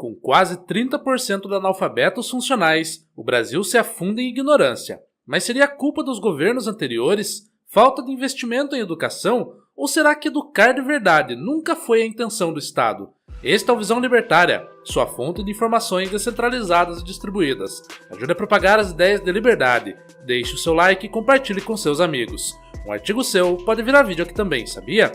Com quase 30% de analfabetos funcionais, o Brasil se afunda em ignorância. Mas seria culpa dos governos anteriores? Falta de investimento em educação? Ou será que educar de verdade nunca foi a intenção do Estado? Este é o Visão Libertária, sua fonte de informações descentralizadas e distribuídas. Ajude a propagar as ideias de liberdade. Deixe o seu like e compartilhe com seus amigos. Um artigo seu pode virar vídeo aqui também, sabia?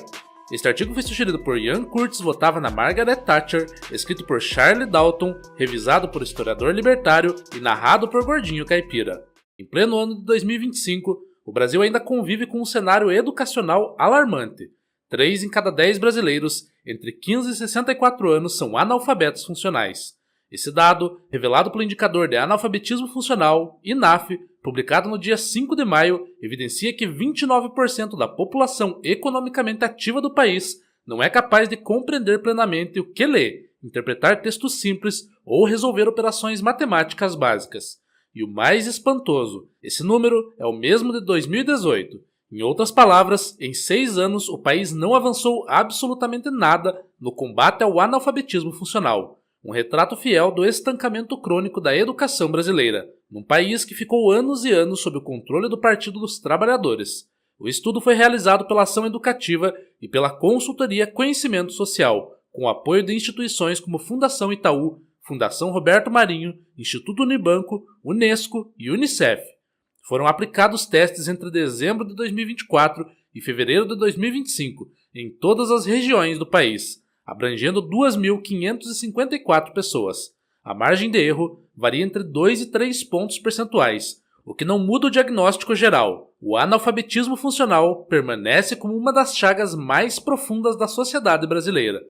Este artigo foi sugerido por Ian Curtis Votava na Margaret Thatcher, escrito por Charlie Dalton, revisado por historiador libertário e narrado por Gordinho Caipira. Em pleno ano de 2025, o Brasil ainda convive com um cenário educacional alarmante. 3 em cada 10 brasileiros entre 15 e 64 anos são analfabetos funcionais. Esse dado, revelado pelo Indicador de Analfabetismo Funcional, INAF, publicado no dia 5 de maio, evidencia que 29% da população economicamente ativa do país não é capaz de compreender plenamente o que lê, interpretar textos simples ou resolver operações matemáticas básicas. E o mais espantoso, esse número é o mesmo de 2018. Em outras palavras, em 6 anos o país não avançou absolutamente nada no combate ao analfabetismo funcional. Um retrato fiel do estancamento crônico da educação brasileira, num país que ficou anos e anos sob o controle do Partido dos Trabalhadores. O estudo foi realizado pela Ação Educativa e pela consultoria Conhecimento Social, com o apoio de instituições como Fundação Itaú, Fundação Roberto Marinho, Instituto Unibanco, Unesco e Unicef. Foram aplicados testes entre dezembro de 2024 e fevereiro de 2025 em todas as regiões do país, abrangendo 2.554 pessoas. A margem de erro varia entre 2 e 3 pontos percentuais, o que não muda o diagnóstico geral. O analfabetismo funcional permanece como uma das chagas mais profundas da sociedade brasileira.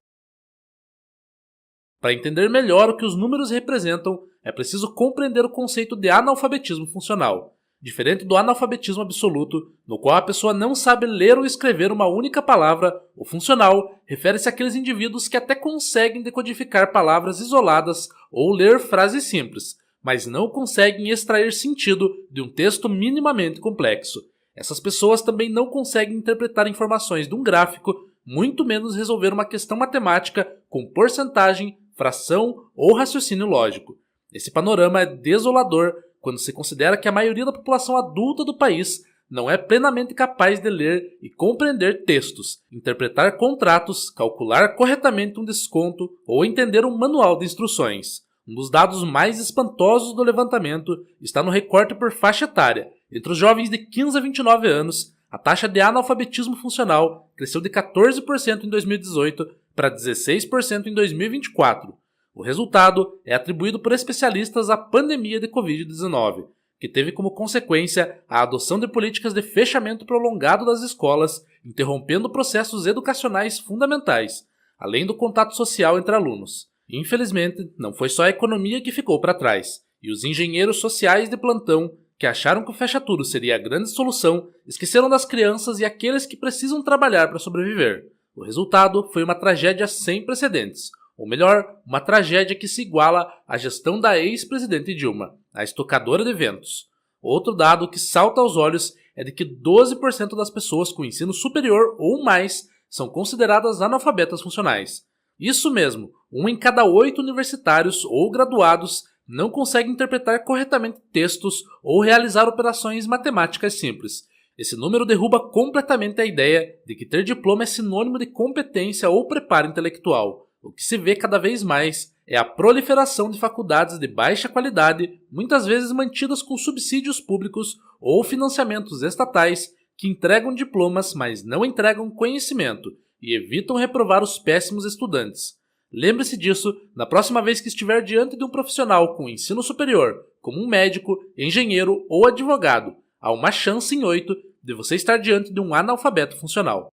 Para entender melhor o que os números representam, é preciso compreender o conceito de analfabetismo funcional. Diferente do analfabetismo absoluto, no qual a pessoa não sabe ler ou escrever uma única palavra, o funcional refere-se àqueles indivíduos que até conseguem decodificar palavras isoladas ou ler frases simples, mas não conseguem extrair sentido de um texto minimamente complexo. Essas pessoas também não conseguem interpretar informações de um gráfico, muito menos resolver uma questão matemática com porcentagem, fração ou raciocínio lógico. Esse panorama é desolador quando se considera que a maioria da população adulta do país não é plenamente capaz de ler e compreender textos, interpretar contratos, calcular corretamente um desconto ou entender um manual de instruções. Um dos dados mais espantosos do levantamento está no recorte por faixa etária. Entre os jovens de 15 a 29 anos, a taxa de analfabetismo funcional cresceu de 14% em 2018 para 16% em 2024. O resultado é atribuído por especialistas à pandemia de Covid-19, que teve como consequência a adoção de políticas de fechamento prolongado das escolas, interrompendo processos educacionais fundamentais, além do contato social entre alunos. Infelizmente, não foi só a economia que ficou para trás, e os engenheiros sociais de plantão, que acharam que o fecha-tudo seria a grande solução, esqueceram das crianças e aqueles que precisam trabalhar para sobreviver. O resultado foi uma tragédia sem precedentes. Ou melhor, uma tragédia que se iguala à gestão da ex-presidente Dilma, a estocadora de ventos. Outro dado que salta aos olhos é de que 12% das pessoas com ensino superior ou mais são consideradas analfabetas funcionais. Isso mesmo, 1 em cada 8 universitários ou graduados não consegue interpretar corretamente textos ou realizar operações matemáticas simples. Esse número derruba completamente a ideia de que ter diploma é sinônimo de competência ou preparo intelectual. O que se vê cada vez mais é a proliferação de faculdades de baixa qualidade, muitas vezes mantidas com subsídios públicos ou financiamentos estatais, que entregam diplomas, mas não entregam conhecimento e evitam reprovar os péssimos estudantes. Lembre-se disso na próxima vez que estiver diante de um profissional com ensino superior, como um médico, engenheiro ou advogado. Há uma chance em 8 de você estar diante de um analfabeto funcional.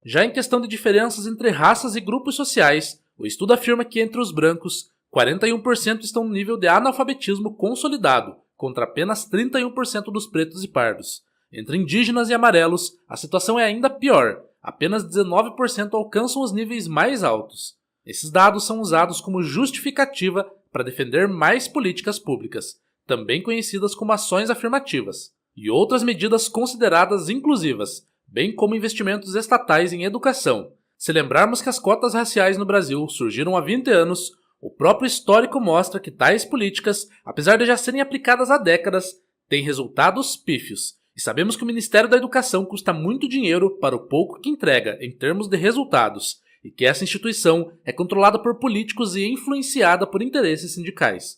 Já em questão de diferenças entre raças e grupos sociais, o estudo afirma que entre os brancos, 41% estão no nível de analfabetismo consolidado, contra apenas 31% dos pretos e pardos. Entre indígenas e amarelos, a situação é ainda pior, apenas 19% alcançam os níveis mais altos. Esses dados são usados como justificativa para defender mais políticas públicas, também conhecidas como ações afirmativas, e outras medidas consideradas inclusivas, bem como investimentos estatais em educação. Se lembrarmos que as cotas raciais no Brasil surgiram há 20 anos, o próprio histórico mostra que tais políticas, apesar de já serem aplicadas há décadas, têm resultados pífios. E sabemos que o Ministério da Educação custa muito dinheiro para o pouco que entrega em termos de resultados, e que essa instituição é controlada por políticos e influenciada por interesses sindicais.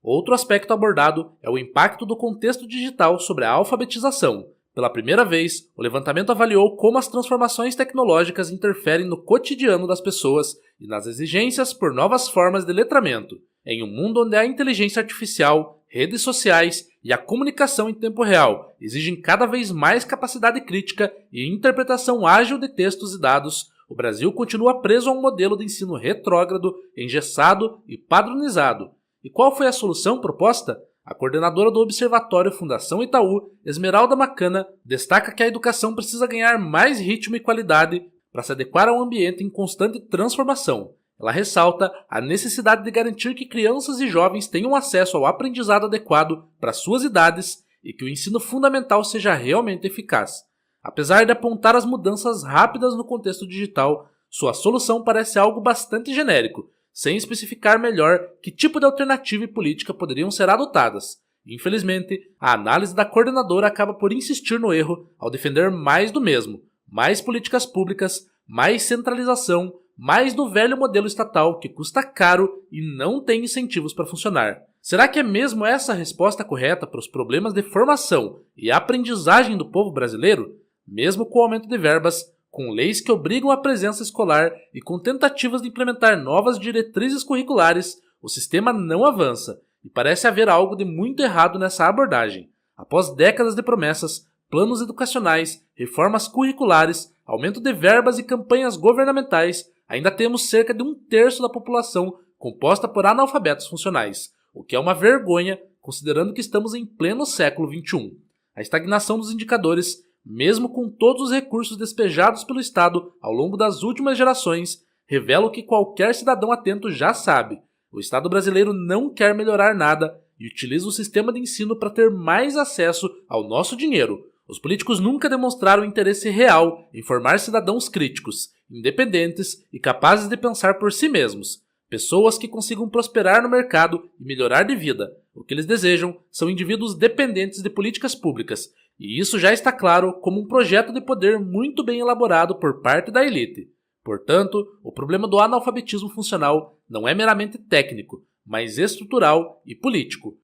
Outro aspecto abordado é o impacto do contexto digital sobre a alfabetização. Pela primeira vez, o levantamento avaliou como as transformações tecnológicas interferem no cotidiano das pessoas e nas exigências por novas formas de letramento. Em um mundo onde a inteligência artificial, redes sociais e a comunicação em tempo real exigem cada vez mais capacidade crítica e interpretação ágil de textos e dados, o Brasil continua preso a um modelo de ensino retrógrado, engessado e padronizado. E qual foi a solução proposta? A coordenadora do Observatório Fundação Itaú, Esmeralda Macana, destaca que a educação precisa ganhar mais ritmo e qualidade para se adequar a um ambiente em constante transformação. Ela ressalta a necessidade de garantir que crianças e jovens tenham acesso ao aprendizado adequado para suas idades e que o ensino fundamental seja realmente eficaz. Apesar de apontar as mudanças rápidas no contexto digital, sua solução parece algo bastante genérico, sem especificar melhor que tipo de alternativa e política poderiam ser adotadas. Infelizmente, a análise da coordenadora acaba por insistir no erro ao defender mais do mesmo, mais políticas públicas, mais centralização, mais do velho modelo estatal que custa caro e não tem incentivos para funcionar. Será que é mesmo essa a resposta correta para os problemas de formação e aprendizagem do povo brasileiro? Mesmo com o aumento de verbas, com leis que obrigam a presença escolar e com tentativas de implementar novas diretrizes curriculares, o sistema não avança e parece haver algo de muito errado nessa abordagem. Após décadas de promessas, planos educacionais, reformas curriculares, aumento de verbas e campanhas governamentais, ainda temos cerca de 1/3 da população composta por analfabetos funcionais, o que é uma vergonha considerando que estamos em pleno século XXI. A estagnação dos indicadores, mesmo com todos os recursos despejados pelo Estado ao longo das últimas gerações, revela o que qualquer cidadão atento já sabe. O Estado brasileiro não quer melhorar nada e utiliza o sistema de ensino para ter mais acesso ao nosso dinheiro. Os políticos nunca demonstraram interesse real em formar cidadãos críticos, independentes e capazes de pensar por si mesmos. Pessoas que consigam prosperar no mercado e melhorar de vida. O que eles desejam são indivíduos dependentes de políticas públicas, e isso já está claro como um projeto de poder muito bem elaborado por parte da elite. Portanto, o problema do analfabetismo funcional não é meramente técnico, mas estrutural e político.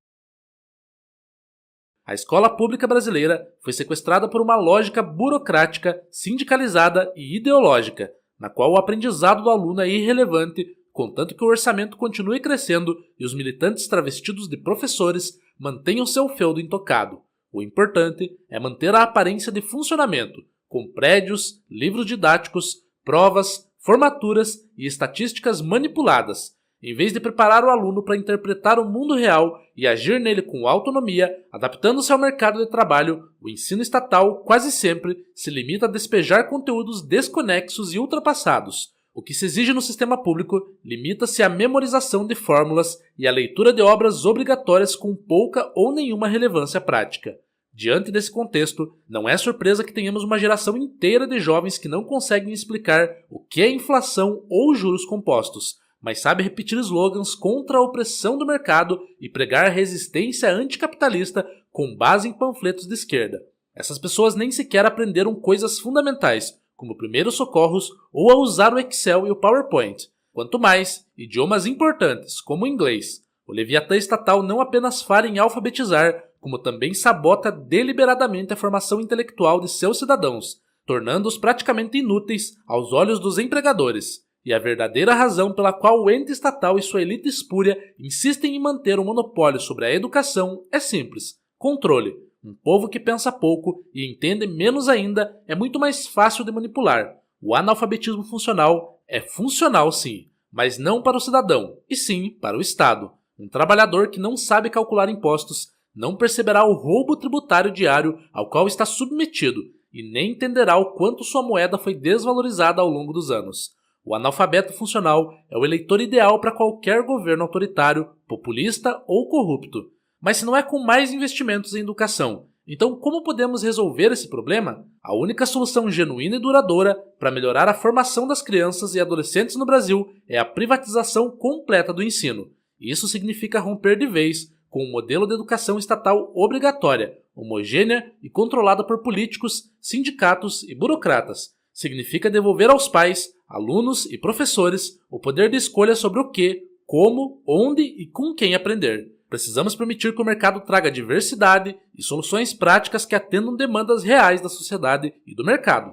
A escola pública brasileira foi sequestrada por uma lógica burocrática, sindicalizada e ideológica, na qual o aprendizado do aluno é irrelevante, contanto que o orçamento continue crescendo e os militantes travestidos de professores mantenham seu feudo intocado. O importante é manter a aparência de funcionamento, com prédios, livros didáticos, provas, formaturas e estatísticas manipuladas, em vez de preparar o aluno para interpretar o mundo real e agir nele com autonomia, adaptando-se ao mercado de trabalho. O ensino estatal quase sempre se limita a despejar conteúdos desconexos e ultrapassados. O que se exige no sistema público limita-se à memorização de fórmulas e à leitura de obras obrigatórias com pouca ou nenhuma relevância prática. Diante desse contexto, não é surpresa que tenhamos uma geração inteira de jovens que não conseguem explicar o que é inflação ou juros compostos, mas sabe repetir slogans contra a opressão do mercado e pregar resistência anticapitalista com base em panfletos de esquerda. Essas pessoas nem sequer aprenderam coisas fundamentais, como primeiros socorros ou a usar o Excel e o PowerPoint. Quanto mais, idiomas importantes, como o inglês. O Leviatã estatal não apenas falha em alfabetizar, como também sabota deliberadamente a formação intelectual de seus cidadãos, tornando-os praticamente inúteis aos olhos dos empregadores. E a verdadeira razão pela qual o ente estatal e sua elite espúria insistem em manter o monopólio sobre a educação é simples: controle. Um povo que pensa pouco e entende menos ainda é muito mais fácil de manipular. O analfabetismo funcional é funcional sim, mas não para o cidadão, e sim para o Estado. Um trabalhador que não sabe calcular impostos não perceberá o roubo tributário diário ao qual está submetido e nem entenderá o quanto sua moeda foi desvalorizada ao longo dos anos. O analfabeto funcional é o eleitor ideal para qualquer governo autoritário, populista ou corrupto. Mas se não é com mais investimentos em educação Então, como podemos resolver esse problema? A única solução genuína e duradoura para melhorar a formação das crianças e adolescentes no Brasil é a privatização completa do ensino. Isso significa romper de vez com o modelo de educação estatal obrigatória, homogênea e controlada por políticos, sindicatos e burocratas. Significa devolver aos pais, alunos e professores o poder de escolha sobre o que, como, onde e com quem aprender. Precisamos permitir que o mercado traga diversidade e soluções práticas que atendam demandas reais da sociedade e do mercado.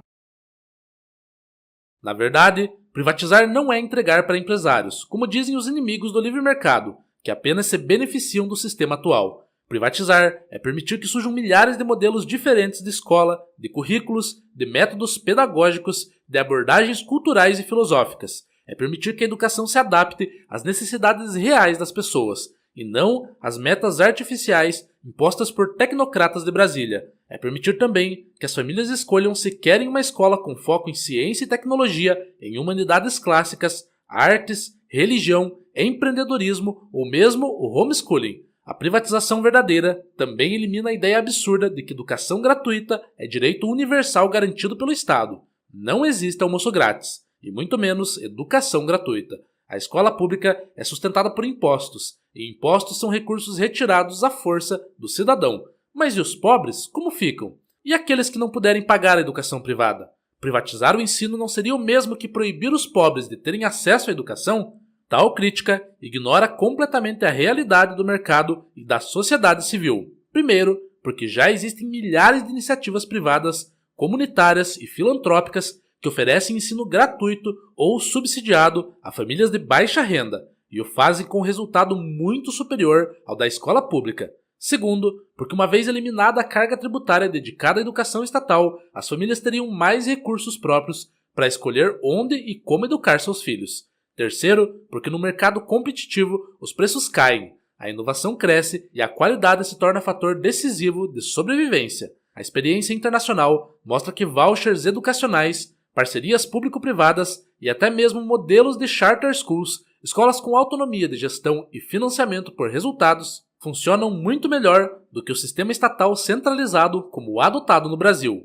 Na verdade, privatizar não é entregar para empresários, como dizem os inimigos do livre mercado, que apenas se beneficiam do sistema atual. Privatizar é permitir que surjam milhares de modelos diferentes de escola, de currículos, de métodos pedagógicos, de abordagens culturais e filosóficas. É permitir que a educação se adapte às necessidades reais das pessoas, e não às metas artificiais impostas por tecnocratas de Brasília. É permitir também que as famílias escolham se querem uma escola com foco em ciência e tecnologia, em humanidades clássicas, artes, religião, empreendedorismo ou mesmo o homeschooling. A privatização verdadeira também elimina a ideia absurda de que educação gratuita é direito universal garantido pelo Estado. Não existe almoço grátis, e muito menos educação gratuita. A escola pública é sustentada por impostos, e impostos são recursos retirados à força do cidadão. Mas e os pobres, como ficam? E aqueles que não puderem pagar a educação privada? Privatizar o ensino não seria o mesmo que proibir os pobres de terem acesso à educação? Tal crítica ignora completamente a realidade do mercado e da sociedade civil. Primeiro, porque já existem milhares de iniciativas privadas, comunitárias e filantrópicas que oferecem ensino gratuito ou subsidiado a famílias de baixa renda e o fazem com resultado muito superior ao da escola pública. Segundo, porque uma vez eliminada a carga tributária dedicada à educação estatal, as famílias teriam mais recursos próprios para escolher onde e como educar seus filhos. Terceiro, porque no mercado competitivo os preços caem, a inovação cresce e a qualidade se torna fator decisivo de sobrevivência. A experiência internacional mostra que vouchers educacionais, parcerias público-privadas e até mesmo modelos de charter schools, escolas com autonomia de gestão e financiamento por resultados, funcionam muito melhor do que o sistema estatal centralizado como o adotado no Brasil.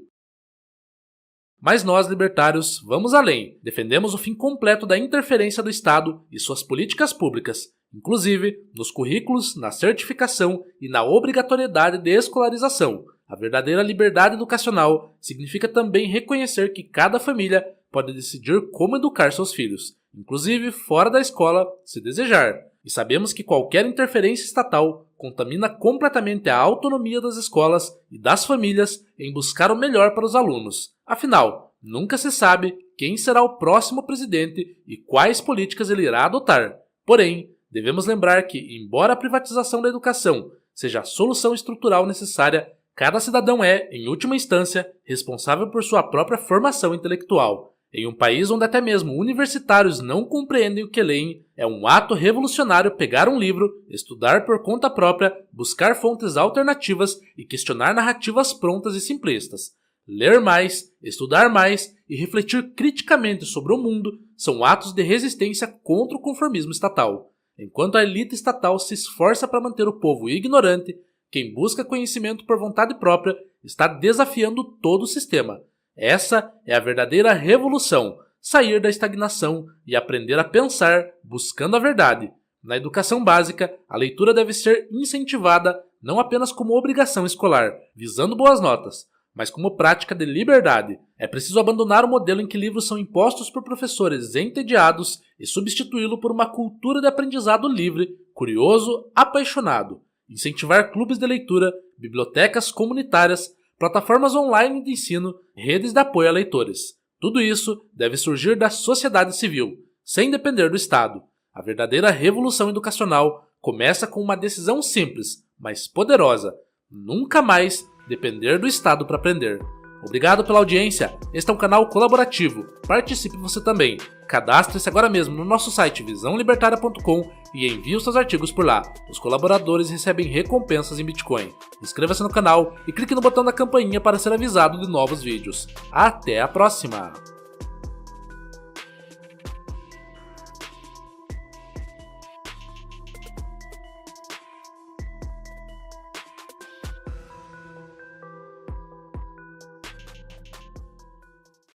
Mas nós, libertários, vamos além. Defendemos o fim completo da interferência do Estado e suas políticas públicas, inclusive nos currículos, na certificação e na obrigatoriedade de escolarização. A verdadeira liberdade educacional significa também reconhecer que cada família pode decidir como educar seus filhos, inclusive fora da escola, se desejar. E sabemos que qualquer interferência estatal contamina completamente a autonomia das escolas e das famílias em buscar o melhor para os alunos. Afinal, nunca se sabe quem será o próximo presidente e quais políticas ele irá adotar. Porém, devemos lembrar que, embora a privatização da educação seja a solução estrutural necessária, cada cidadão é, em última instância, responsável por sua própria formação intelectual. Em um país onde até mesmo universitários não compreendem o que leem, é um ato revolucionário pegar um livro, estudar por conta própria, buscar fontes alternativas e questionar narrativas prontas e simplistas. Ler mais, estudar mais e refletir criticamente sobre o mundo são atos de resistência contra o conformismo estatal. Enquanto a elite estatal se esforça para manter o povo ignorante, quem busca conhecimento por vontade própria está desafiando todo o sistema. Essa é a verdadeira revolução, sair da estagnação e aprender a pensar buscando a verdade. Na educação básica, a leitura deve ser incentivada não apenas como obrigação escolar, visando boas notas, mas como prática de liberdade. É preciso abandonar o modelo em que livros são impostos por professores entediados e substituí-lo por uma cultura de aprendizado livre, curioso, apaixonado. Incentivar clubes de leitura, bibliotecas comunitárias, plataformas online de ensino, redes de apoio a leitores. Tudo isso deve surgir da sociedade civil, sem depender do Estado. A verdadeira revolução educacional começa com uma decisão simples, mas poderosa: nunca mais depender do Estado para aprender. Obrigado pela audiência. Este é um canal colaborativo. Participe você também. Cadastre-se agora mesmo no nosso site visãolibertaria.com e envie os seus artigos por lá. Os colaboradores recebem recompensas em Bitcoin. Inscreva-se no canal e clique no botão da campainha para ser avisado de novos vídeos. Até a próxima!